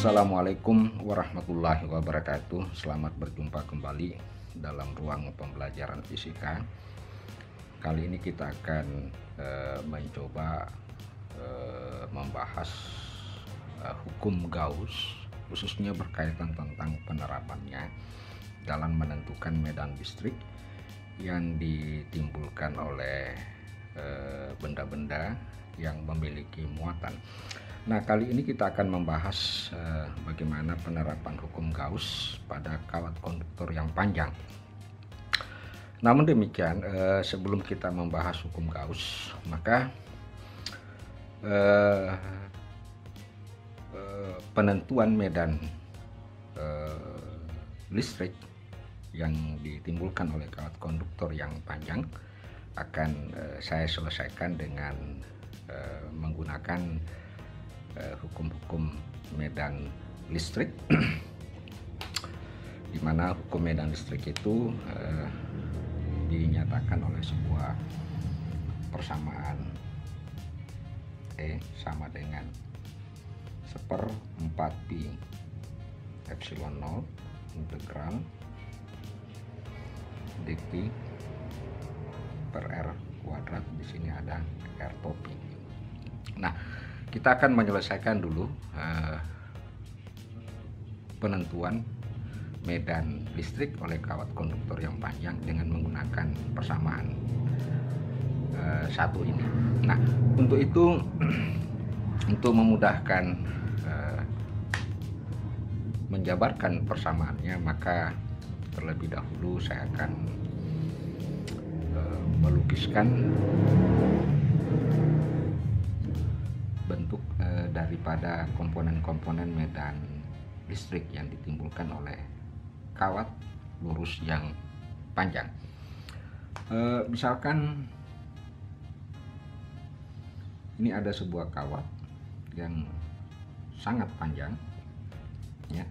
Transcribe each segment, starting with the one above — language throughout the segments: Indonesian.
Assalamualaikum warahmatullahi wabarakatuh. Selamat berjumpa kembali dalam ruang pembelajaran fisika. Kali ini kita akan mencoba membahas hukum Gauss, khususnya berkaitan tentang penerapannya dalam menentukan medan listrik yang ditimbulkan oleh benda-benda yang memiliki muatan. Nah, kali ini kita akan membahas bagaimana penerapan hukum Gauss pada kawat konduktor yang panjang. Namun demikian, sebelum kita membahas hukum Gauss, maka penentuan medan listrik yang ditimbulkan oleh kawat konduktor yang panjang akan saya selesaikan dengan menggunakan hukum-hukum medan listrik, di mana hukum medan listrik itu dinyatakan oleh sebuah persamaan E sama dengan 1/4pi epsilon 0 integral dq per r kuadrat. Di sini ada r topi. Nah, kita akan menyelesaikan dulu penentuan medan listrik oleh kawat konduktor yang panjang dengan menggunakan persamaan satu ini. Nah, untuk itu, untuk memudahkan menjabarkan persamaannya, maka terlebih dahulu saya akan melukiskan bentuk daripada komponen-komponen medan listrik yang ditimbulkan oleh kawat lurus yang panjang. Misalkan ini ada sebuah kawat yang sangat panjang, ya.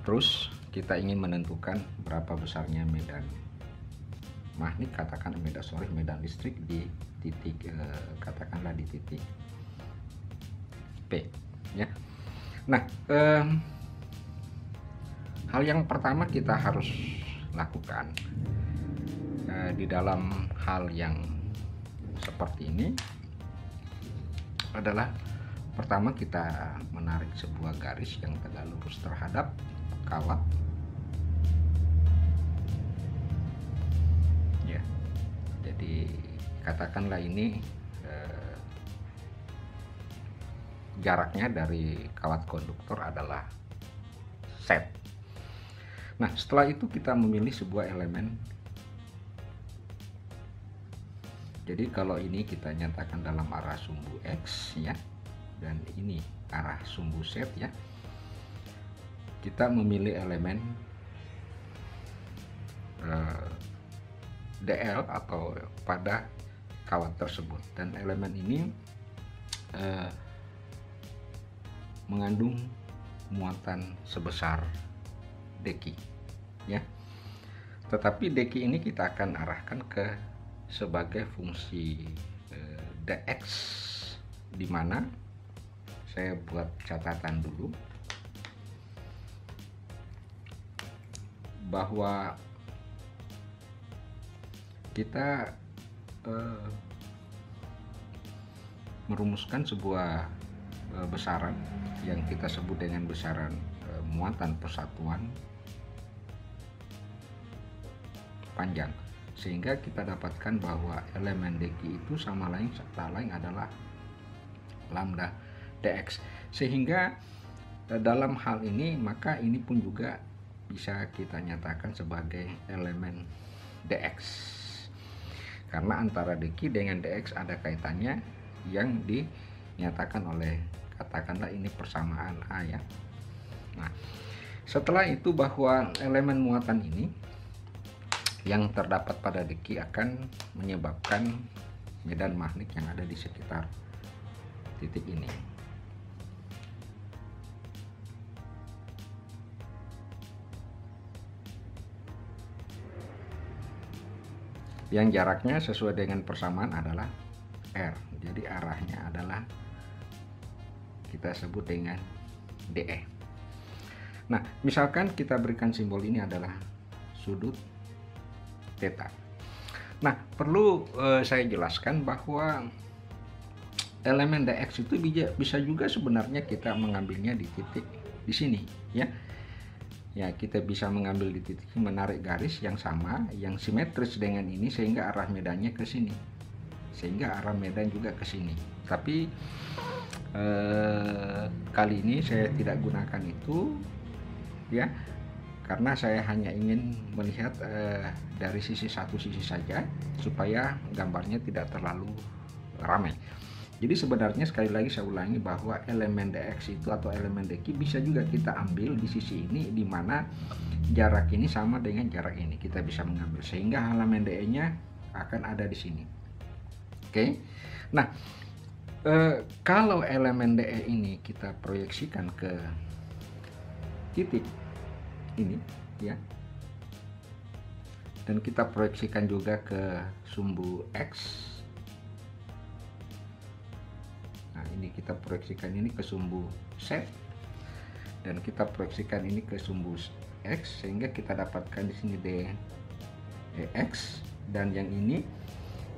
Terus kita ingin menentukan berapa besarnya medan magnet, katakan medan listrik di titik katakanlah di titik P, ya. Nah, hal yang pertama kita harus lakukan di dalam hal yang seperti ini adalah pertama kita menarik sebuah garis yang tegak lurus terhadap kawat. Jadi katakanlah ini jaraknya dari kawat konduktor adalah Z. Nah, setelah itu kita memilih sebuah elemen. Jadi kalau ini kita nyatakan dalam arah sumbu X, ya, dan ini arah sumbu Z, ya. Kita memilih elemen DL atau pada kawat tersebut, dan elemen ini mengandung muatan sebesar dq, ya. Tetapi dq ini kita akan arahkan ke sebagai fungsi dx, di mana saya buat catatan dulu bahwa kita merumuskan sebuah besaran yang kita sebut dengan besaran muatan persatuan panjang, sehingga kita dapatkan bahwa elemen dq itu sama lain adalah lambda dx, sehingga dalam hal ini maka ini pun juga bisa kita nyatakan sebagai elemen dx, karena antara dq dengan dx ada kaitannya yang dinyatakan oleh, katakanlah ini persamaan A, ya. Nah, setelah itu bahwa elemen muatan ini yang terdapat pada dq akan menyebabkan medan magnet yang ada di sekitar titik ini. Yang jaraknya sesuai dengan persamaan adalah R. Jadi arahnya adalah kita sebut dengan DE. Nah, misalkan kita berikan simbol ini adalah sudut theta. Nah, perlu saya jelaskan bahwa elemen DX itu bisa juga sebenarnya kita mengambilnya di titik di sini, ya. Ya, kita bisa mengambil di titik, menarik garis yang sama, yang simetris dengan ini, sehingga arah medannya ke sini, sehingga arah medan juga ke sini. Tapi kali ini saya tidak gunakan itu, ya, karena saya hanya ingin melihat dari sisi satu sisi saja, supaya gambarnya tidak terlalu ramai. Jadi sebenarnya sekali lagi saya ulangi bahwa elemen DX itu atau elemen DQ bisa juga kita ambil di sisi ini, di mana jarak ini sama dengan jarak ini, kita bisa mengambil, sehingga halaman DE-nya akan ada di sini. Oke. Nah, kalau elemen DE ini kita proyeksikan ke titik ini, ya, dan kita proyeksikan juga ke sumbu X. Nah, ini kita proyeksikan ini ke sumbu Z, dan kita proyeksikan ini ke sumbu X, sehingga kita dapatkan di sini DEX, dan yang ini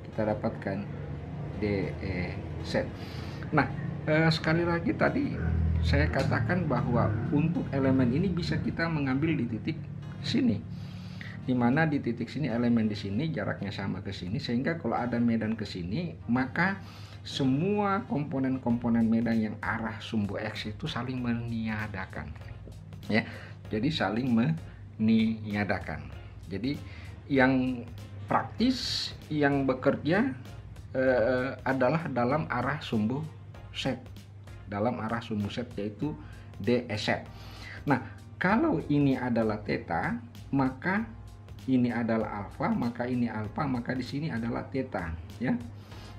kita dapatkan DEZ. Nah, sekali lagi tadi saya katakan bahwa untuk elemen ini bisa kita mengambil di titik sini, dimana di titik sini elemen di sini jaraknya sama ke sini, sehingga kalau ada medan ke sini, maka semua komponen-komponen medan yang arah sumbu X itu saling meniadakan, ya. Jadi saling meniadakan. Jadi yang praktis, yang bekerja adalah dalam arah sumbu Z, dalam arah sumbu Z, yaitu DEZ. Nah, kalau ini adalah theta, maka ini adalah alfa, maka ini alfa, maka di sini adalah theta, ya.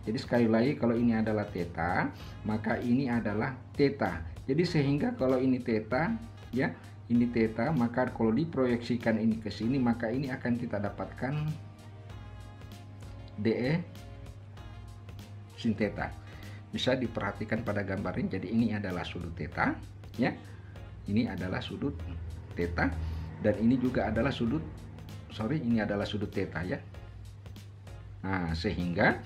Jadi sekali lagi, kalau ini adalah theta, maka ini adalah theta. Jadi sehingga kalau ini theta, ya, ini theta, maka kalau diproyeksikan ini ke sini, maka ini akan kita dapatkan DE sin theta. Bisa diperhatikan pada gambar ini. Jadi ini adalah sudut theta, ya. Ini adalah sudut theta, dan ini juga adalah sudut, ini adalah sudut theta, ya. Nah, sehingga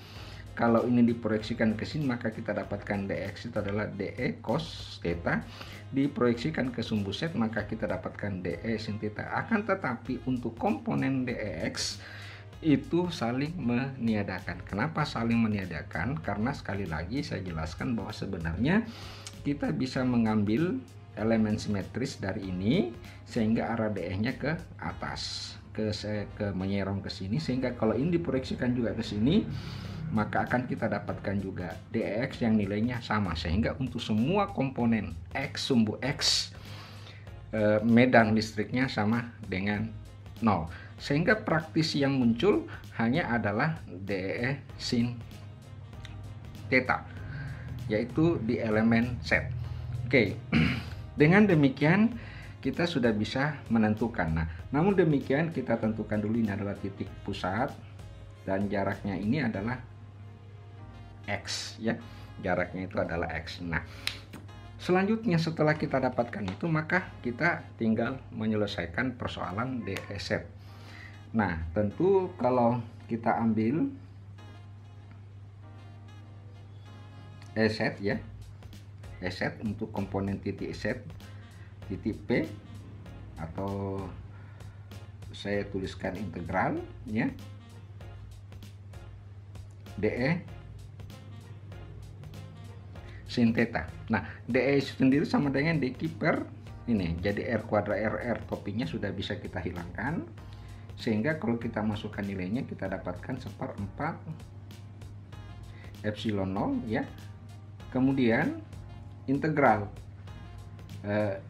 kalau ini diproyeksikan ke sini, maka kita dapatkan DX itu adalah DE cos theta. Diproyeksikan ke sumbu Z, maka kita dapatkan DE sin theta. Akan tetapi untuk komponen DEX itu saling meniadakan. Kenapa saling meniadakan? Karena sekali lagi saya jelaskan bahwa sebenarnya kita bisa mengambil elemen simetris dari ini, sehingga arah DE-nya ke atas, ke menyerong ke sini, sehingga kalau ini diproyeksikan juga ke sini, maka akan kita dapatkan juga DEX yang nilainya sama, sehingga untuk semua komponen X, sumbu X, medan listriknya sama dengan 0, sehingga praktis yang muncul hanya adalah DE sin theta, yaitu di elemen Z. Oke. Dengan demikian kita sudah bisa menentukan. Nah, namun demikian kita tentukan dulu ini adalah titik pusat, dan jaraknya ini adalah X, ya, jaraknya itu adalah X. Nah, selanjutnya setelah kita dapatkan itu, maka kita tinggal menyelesaikan persoalan DEZ. Nah, tentu kalau kita ambil EZ, ya, EZ untuk komponen titik Z, titik P, atau saya tuliskan integral, ya, DE sin theta. Nah, DE sendiri sama dengan dq per ini. Jadi R kuadrat RR toppingnya sudah bisa kita hilangkan, sehingga kalau kita masukkan nilainya kita dapatkan 1/4 epsilon 0, ya. Kemudian integral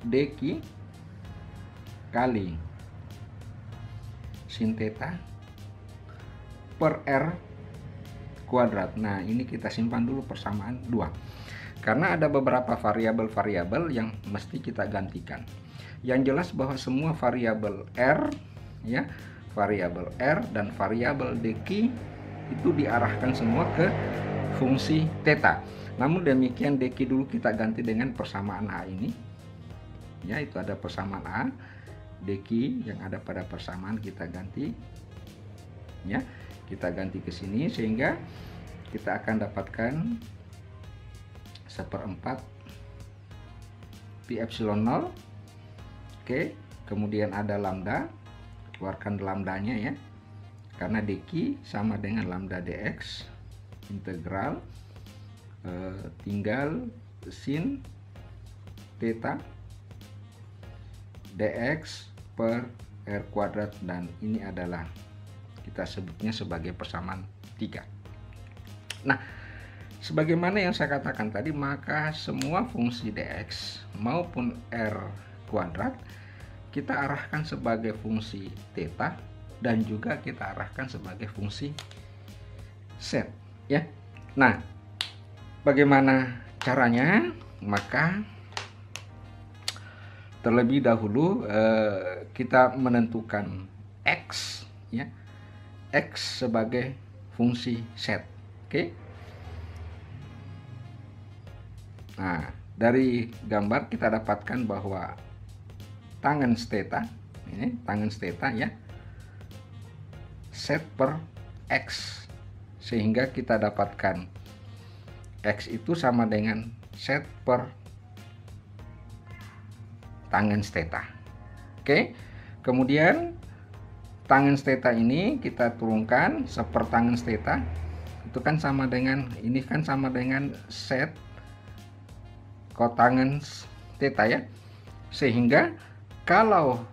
dq kali sin theta per R kuadrat. Nah, ini kita simpan dulu persamaan 2. Karena ada beberapa variabel-variabel yang mesti kita gantikan. Yang jelas bahwa semua variabel R, ya, variabel R dan variabel dq itu diarahkan semua ke fungsi theta. Namun demikian dq dulu kita ganti dengan persamaan A ini. Ya, itu ada persamaan A, dq yang ada pada persamaan kita ganti. Ya, kita ganti ke sini sehingga kita akan dapatkan 1/4 pi epsilon 0. Oke, kemudian ada lambda, keluarkan lambdanya ya, karena dq sama dengan lambda dx, integral tinggal sin theta dx per r kuadrat, dan ini adalah kita sebutnya sebagai persamaan 3. Nah, sebagaimana yang saya katakan tadi, maka semua fungsi dx maupun r kuadrat kita arahkan sebagai fungsi theta dan juga kita arahkan sebagai fungsi set ya. Nah, bagaimana caranya? Maka terlebih dahulu kita menentukan x ya, x sebagai fungsi set. Oke. Nah, dari gambar kita dapatkan bahwa tangen theta, ini tangen theta ya, set per x, sehingga kita dapatkan x itu sama dengan set per tangen theta. Oke, kemudian tangen theta ini kita turunkan, sepertangen theta itu kan sama dengan, ini kan sama dengan set kotangen theta ya, sehingga kalau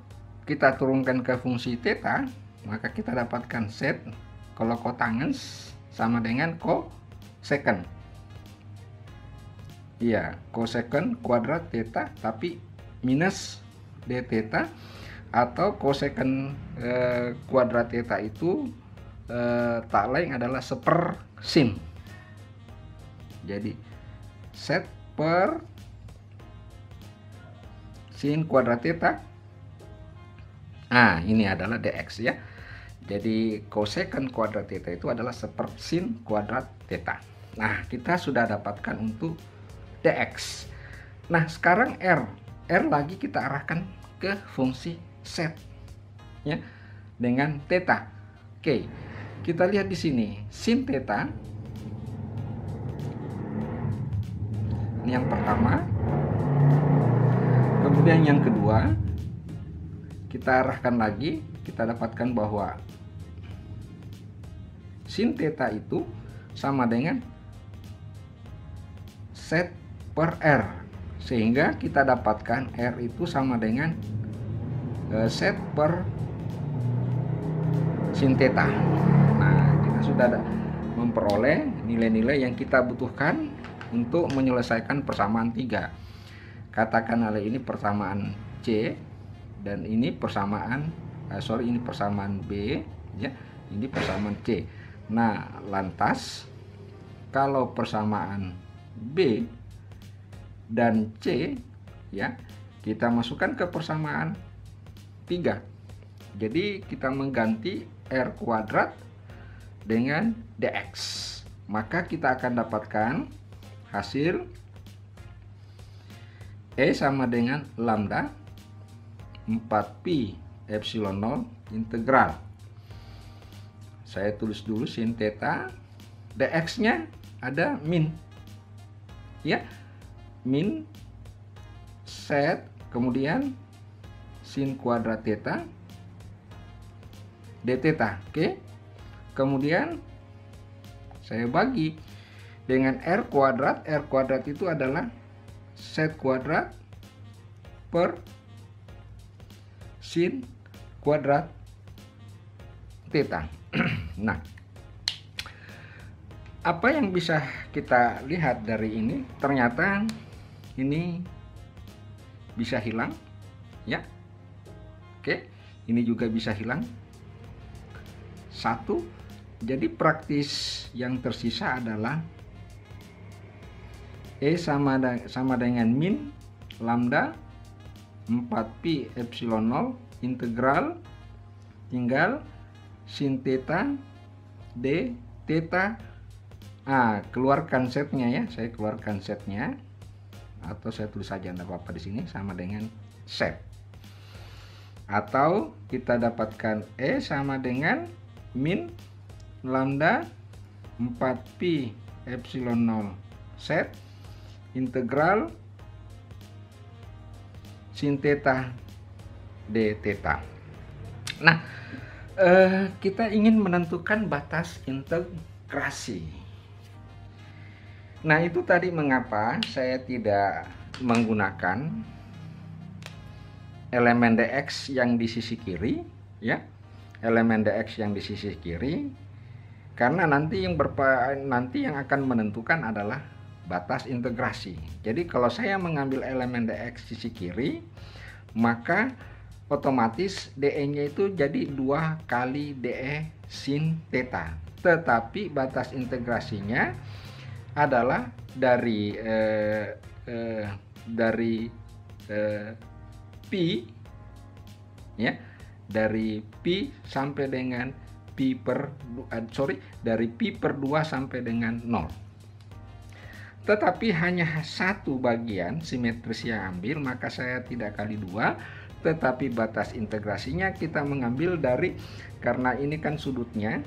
kita turunkan ke fungsi theta, maka kita dapatkan set kalau kotangens sama dengan cosecant. Iya, cosecant kuadrat theta tapi minus d theta, atau cosecant kuadrat theta itu tak lain adalah sepersin. Jadi set per sin kuadrat theta. Nah, ini adalah dx ya. Jadi cosecant kuadrat theta itu adalah sepersin kuadrat theta. Nah, kita sudah dapatkan untuk dx. Nah, sekarang r lagi kita arahkan ke fungsi set ya dengan theta. Oke, kita lihat di sini sin theta. Ini yang pertama. Kemudian yang kedua, kita arahkan lagi, kita dapatkan bahwa sin theta itu sama dengan set per r, sehingga kita dapatkan r itu sama dengan set per sin theta. Nah, kita sudah memperoleh nilai-nilai yang kita butuhkan untuk menyelesaikan persamaan 3. Katakanlah ini persamaan C dan ini persamaan ini persamaan B ya, ini persamaan C. Nah, lantas kalau persamaan B dan C ya, kita masukkan ke persamaan 3. Jadi kita mengganti r kuadrat dengan dx, maka kita akan dapatkan hasil E sama dengan lambda 4pi epsilon 0 integral. Saya tulis dulu sin theta, dx nya ada min ya, min set, kemudian sin kuadrat theta d theta. Oke, kemudian saya bagi dengan r kuadrat. R kuadrat itu adalah set kuadrat per sin kuadrat theta. Nah, apa yang bisa kita lihat dari ini? Ternyata ini bisa hilang ya. Oke, ini juga bisa hilang. 1. Jadi praktis yang tersisa adalah E sama dengan min lambda 4pi epsilon 0 integral tinggal sin theta d theta Keluarkan setnya ya, saya keluarkan setnya, atau saya tulis saja tidak apa-apa di sini, sama dengan set. Atau kita dapatkan E sama dengan min lambda 4pi epsilon 0 set integral sin theta d theta. Nah, kita ingin menentukan batas integrasi. Nah, itu tadi mengapa saya tidak menggunakan elemen dx yang di sisi kiri, ya, elemen dx yang di sisi kiri, karena nanti yang akan menentukan adalah batas integrasi. Jadi kalau saya mengambil elemen dx sisi kiri, maka otomatis DE-nya itu jadi 2 kali DE sin theta. Tetapi batas integrasinya adalah dari pi, ya, dari pi sampai dengan dari pi per 2 sampai dengan 0. Tetapi hanya satu bagian simetris yang ambil, maka saya tidak kali 2, tetapi batas integrasinya kita mengambil dari, karena ini kan sudutnya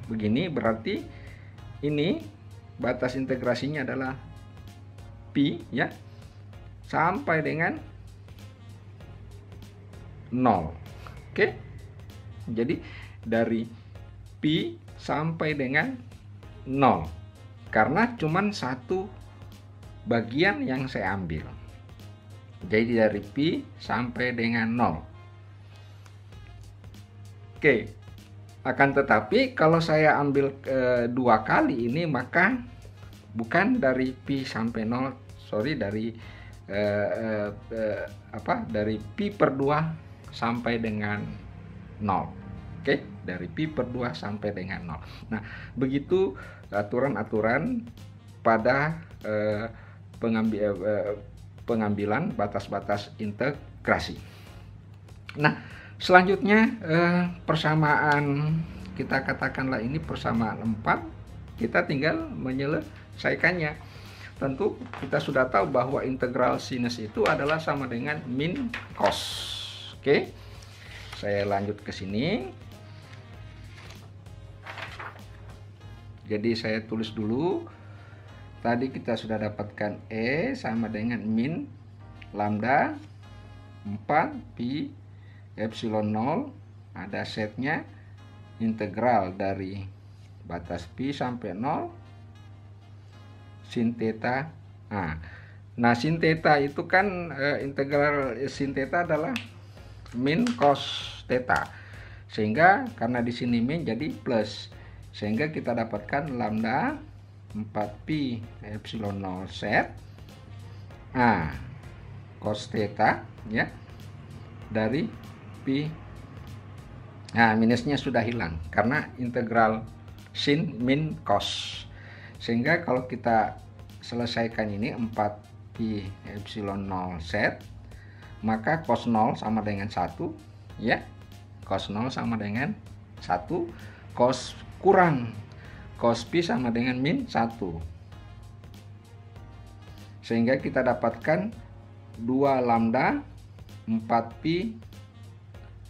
begini, berarti ini batas integrasinya adalah pi, ya, sampai dengan 0. Oke. Jadi dari pi sampai dengan 0. Karena cuman satu bagian yang saya ambil. Jadi dari pi sampai dengan 0. Oke. Akan tetapi kalau saya ambil 2 kali ini, maka bukan dari pi sampai 0, dari dari pi per 2 sampai dengan 0. Oke, dari pi per 2 sampai dengan 0. Nah, begitu aturan-aturan pada pengambilan batas-batas integrasi. Nah, selanjutnya persamaan, kita katakanlah ini persamaan 4, kita tinggal menyelesaikannya. Tentu kita sudah tahu bahwa integral sinus itu adalah sama dengan min cos. Oke, saya lanjut ke sini. Jadi saya tulis dulu. Tadi kita sudah dapatkan E sama dengan min lambda 4 pi epsilon 0, ada setnya, integral dari batas pi sampai 0 sin theta. Nah, sin theta itu kan integral sin theta adalah min cos theta, sehingga karena di sini min jadi plus, sehingga kita dapatkan lambda 4 pi epsilon 0 set cos theta, ya, dari pi. Nah, minusnya sudah hilang karena integral sin min cos, sehingga kalau kita selesaikan ini 4 pi epsilon 0 set, maka cos 0 sama dengan 1, ya, cos 0 sama dengan 1, cos kurang cos pi sama dengan min 1, sehingga kita dapatkan 2 lambda 4 pi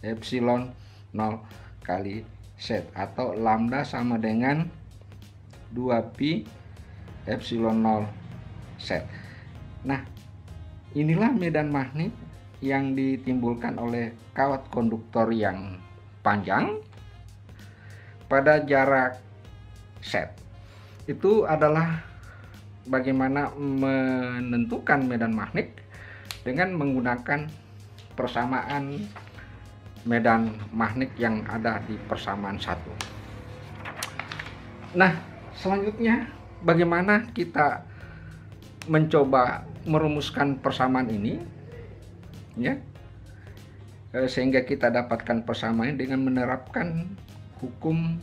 epsilon 0 kali set, atau lambda sama dengan 2 pi epsilon 0 set. Nah, inilah medan magnet yang ditimbulkan oleh kawat konduktor yang panjang pada jarak set. Itu adalah bagaimana menentukan medan magnet dengan menggunakan persamaan medan magnet yang ada di persamaan 1. Nah, selanjutnya bagaimana kita mencoba merumuskan persamaan ini, ya, sehingga kita dapatkan persamaan dengan menerapkan hukum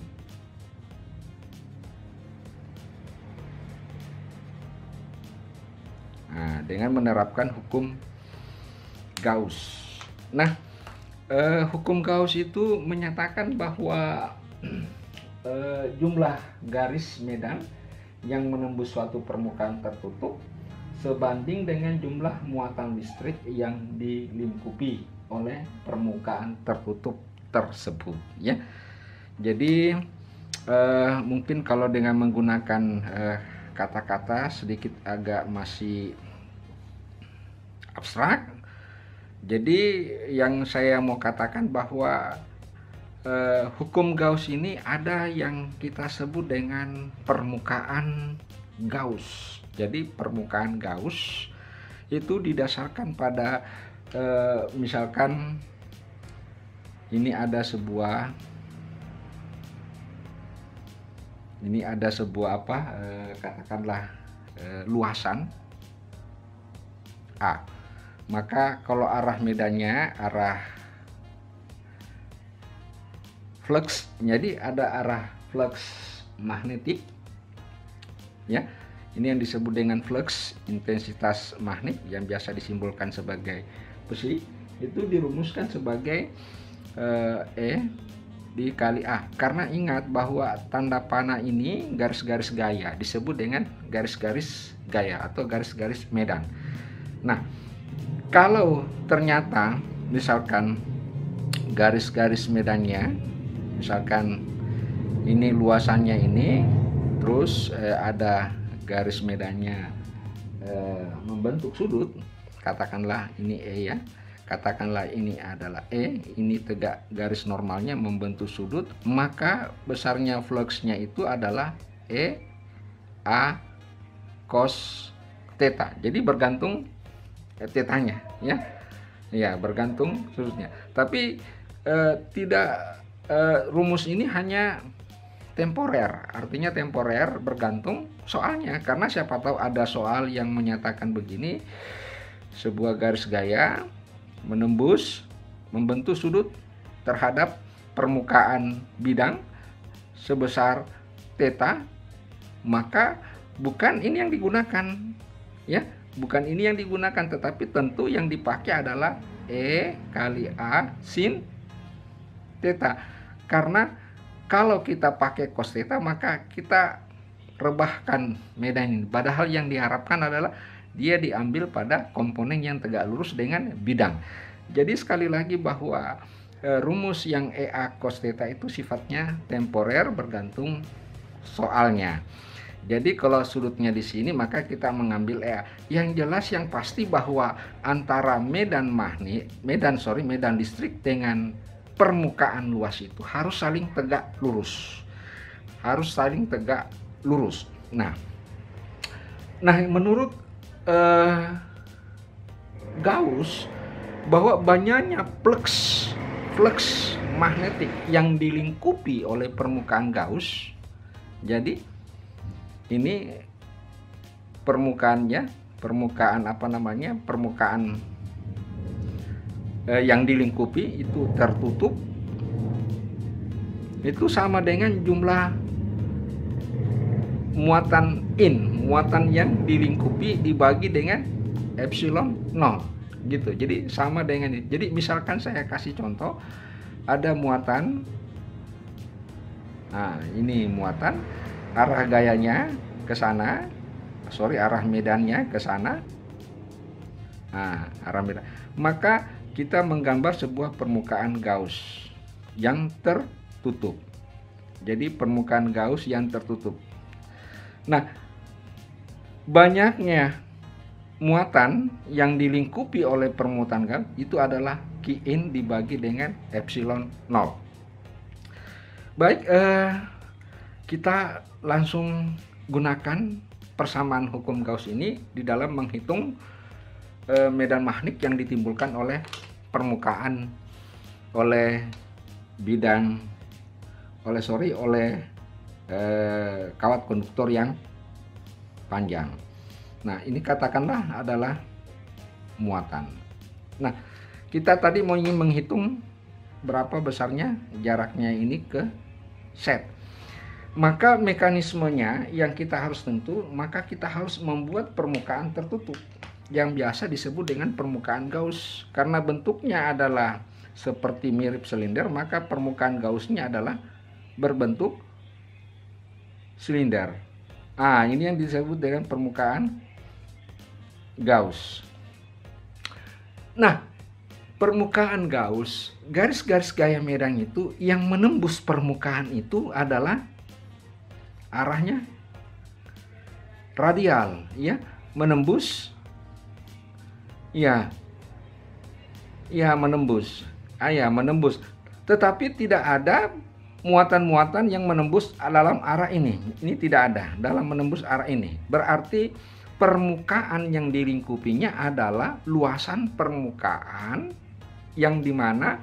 Gauss. Nah, hukum Gauss itu menyatakan bahwa jumlah garis medan yang menembus suatu permukaan tertutup sebanding dengan jumlah muatan listrik yang dilingkupi oleh permukaan tertutup tersebut, ya. Jadi mungkin kalau dengan menggunakan kata-kata sedikit agak masih abstrak. Jadi yang saya mau katakan bahwa hukum Gauss ini ada yang kita sebut dengan permukaan Gauss. Jadi permukaan Gauss itu didasarkan pada misalkan ini ada sebuah katakanlah luasan A. Maka kalau arah medannya, arah flux, jadi ada arah flux magnetik, ya. Ini yang disebut dengan flux intensitas magnet yang biasa disimbolkan sebagai besi, itu dirumuskan sebagai E dikali A. Karena ingat bahwa tanda panah ini garis-garis gaya disebut dengan garis-garis gaya atau garis-garis medan. Nah, kalau ternyata misalkan garis-garis medannya, misalkan ini luasannya ini, terus ada garis medannya membentuk sudut, katakanlah ini E, ya, katakanlah ini adalah E, ini tegak garis normalnya membentuk sudut, maka besarnya fluxnya itu adalah E A cos theta. Jadi bergantung tetanya, ya bergantung sudutnya. Tapi tidak, rumus ini hanya temporer, artinya temporer bergantung soalnya, karena siapa tahu ada soal yang menyatakan begini, sebuah garis gaya menembus membentuk sudut terhadap permukaan bidang sebesar theta, maka bukan ini yang digunakan, ya, bukan ini yang digunakan, tetapi tentu yang dipakai adalah E kali A sin theta, karena kalau kita pakai cos theta maka kita rebahkan medan ini, padahal yang diharapkan adalah dia diambil pada komponen yang tegak lurus dengan bidang. Jadi sekali lagi bahwa rumus yang EA cos theta itu sifatnya temporer bergantung soalnya. Jadi kalau sudutnya di sini maka kita mengambil EA. Yang jelas yang pasti bahwa antara medan listrik dengan permukaan luas itu harus saling tegak lurus. Nah, menurut Gauss, bahwa banyaknya flux magnetik yang dilingkupi oleh permukaan Gauss. Jadi ini permukaan yang dilingkupi itu tertutup, itu sama dengan jumlah muatan yang dilingkupi dibagi dengan epsilon 0 gitu. Jadi sama dengan ini. Jadi misalkan saya kasih contoh, ada muatan, nah ini muatan, arah gayanya ke sana, arah medannya ke sana, nah arah medan, maka kita menggambar sebuah permukaan Gauss yang tertutup. Jadi permukaan Gauss yang tertutup. Nah, banyaknya muatan yang dilingkupi oleh permukaan Gauss itu adalah Qin dibagi dengan epsilon 0. Baik, kita langsung gunakan persamaan hukum Gauss ini di dalam menghitung medan magnet yang ditimbulkan oleh permukaan, oleh kawat konduktor yang panjang. Nah, ini katakanlah adalah muatan. Nah, kita tadi mau ingin menghitung berapa besarnya jaraknya ini ke set. Maka mekanismenya yang kita harus tentu, maka kita harus membuat permukaan tertutup yang biasa disebut dengan permukaan Gauss. Karena bentuknya adalah seperti mirip silinder, maka permukaan Gaussnya adalah berbentuk silinder Ini yang disebut dengan permukaan Gauss. Nah, permukaan Gauss, garis-garis gaya medan itu yang menembus permukaan itu adalah arahnya radial, ya, menembus, menembus. Tetapi tidak ada muatan-muatan yang menembus dalam arah ini. Ini tidak ada dalam menembus arah ini. Berarti permukaan yang dilingkupinya adalah luasan permukaan yang dimana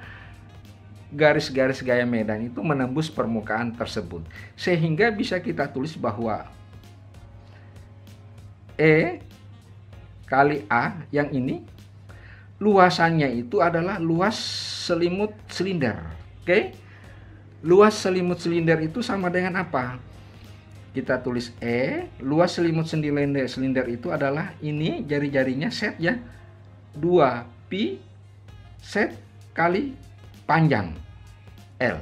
garis-garis gaya medan itu menembus permukaan tersebut. Sehingga bisa kita tulis bahwa E kali A yang ini luasannya itu adalah luas selimut silinder. Oke? Luas selimut silinder itu sama dengan apa? Kita tulis E, luas selimut silinder itu adalah ini jari-jarinya set ya. 2pi set kali panjang L.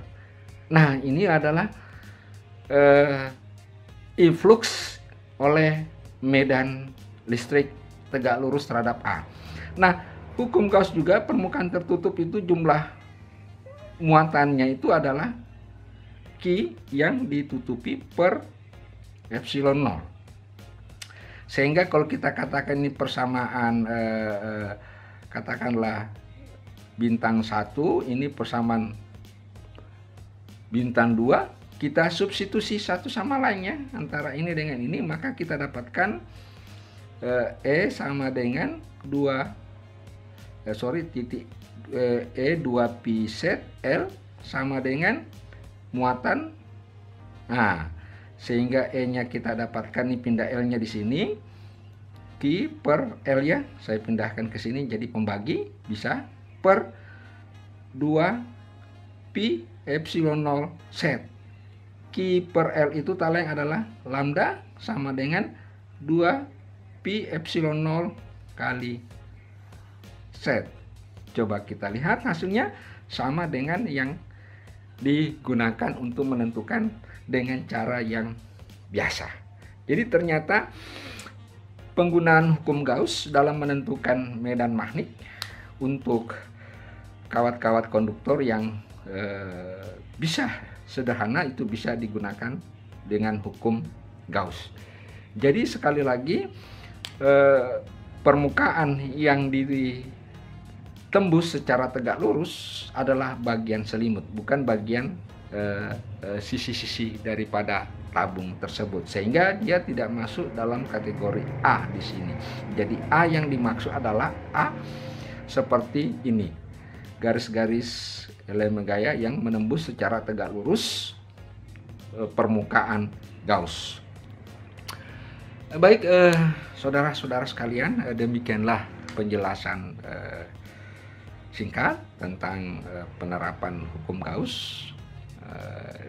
Nah, ini adalah influx oleh medan listrik tegak lurus terhadap A. Nah, hukum Gauss juga permukaan tertutup itu jumlah muatannya itu adalah Q yang ditutupi per epsilon 0. Sehingga kalau kita katakan ini persamaan katakanlah bintang 1 ini persamaan bintang 2, kita substitusi satu sama lainnya antara ini dengan ini, maka kita dapatkan E sama dengan E 2pi set L sama dengan muatan. Nah, sehingga E-nya kita dapatkan, nih pindah L-nya di sini, Q per L ya, saya pindahkan ke sini jadi pembagi, bisa per 2pi epsilon 0 set. Q per L itu taleng adalah lambda sama dengan 2pi epsilon 0 kali set. Coba kita lihat hasilnya sama dengan yang digunakan untuk menentukan dengan cara yang biasa. Jadi ternyata penggunaan hukum Gauss dalam menentukan medan magnet untuk kawat-kawat konduktor yang bisa sederhana itu bisa digunakan dengan hukum Gauss. Jadi sekali lagi permukaan yang ditembus secara tegak lurus adalah bagian selimut, bukan bagian sisi-sisi daripada tabung tersebut, sehingga dia tidak masuk dalam kategori A di sini. Jadi A yang dimaksud adalah A seperti ini, garis-garis elemen gaya yang menembus secara tegak lurus permukaan Gauss. Baik, saudara-saudara sekalian, demikianlah penjelasan singkat tentang penerapan hukum Gauss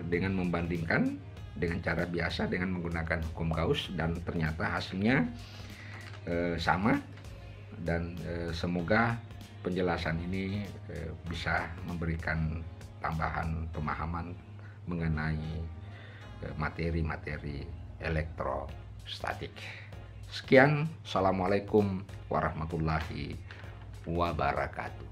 dengan membandingkan dengan cara biasa dengan menggunakan hukum Gauss, dan ternyata hasilnya sama, dan semoga penjelasan ini bisa memberikan tambahan pemahaman mengenai materi-materi elektrostatik. Sekian, assalamualaikum warahmatullahi wabarakatuh.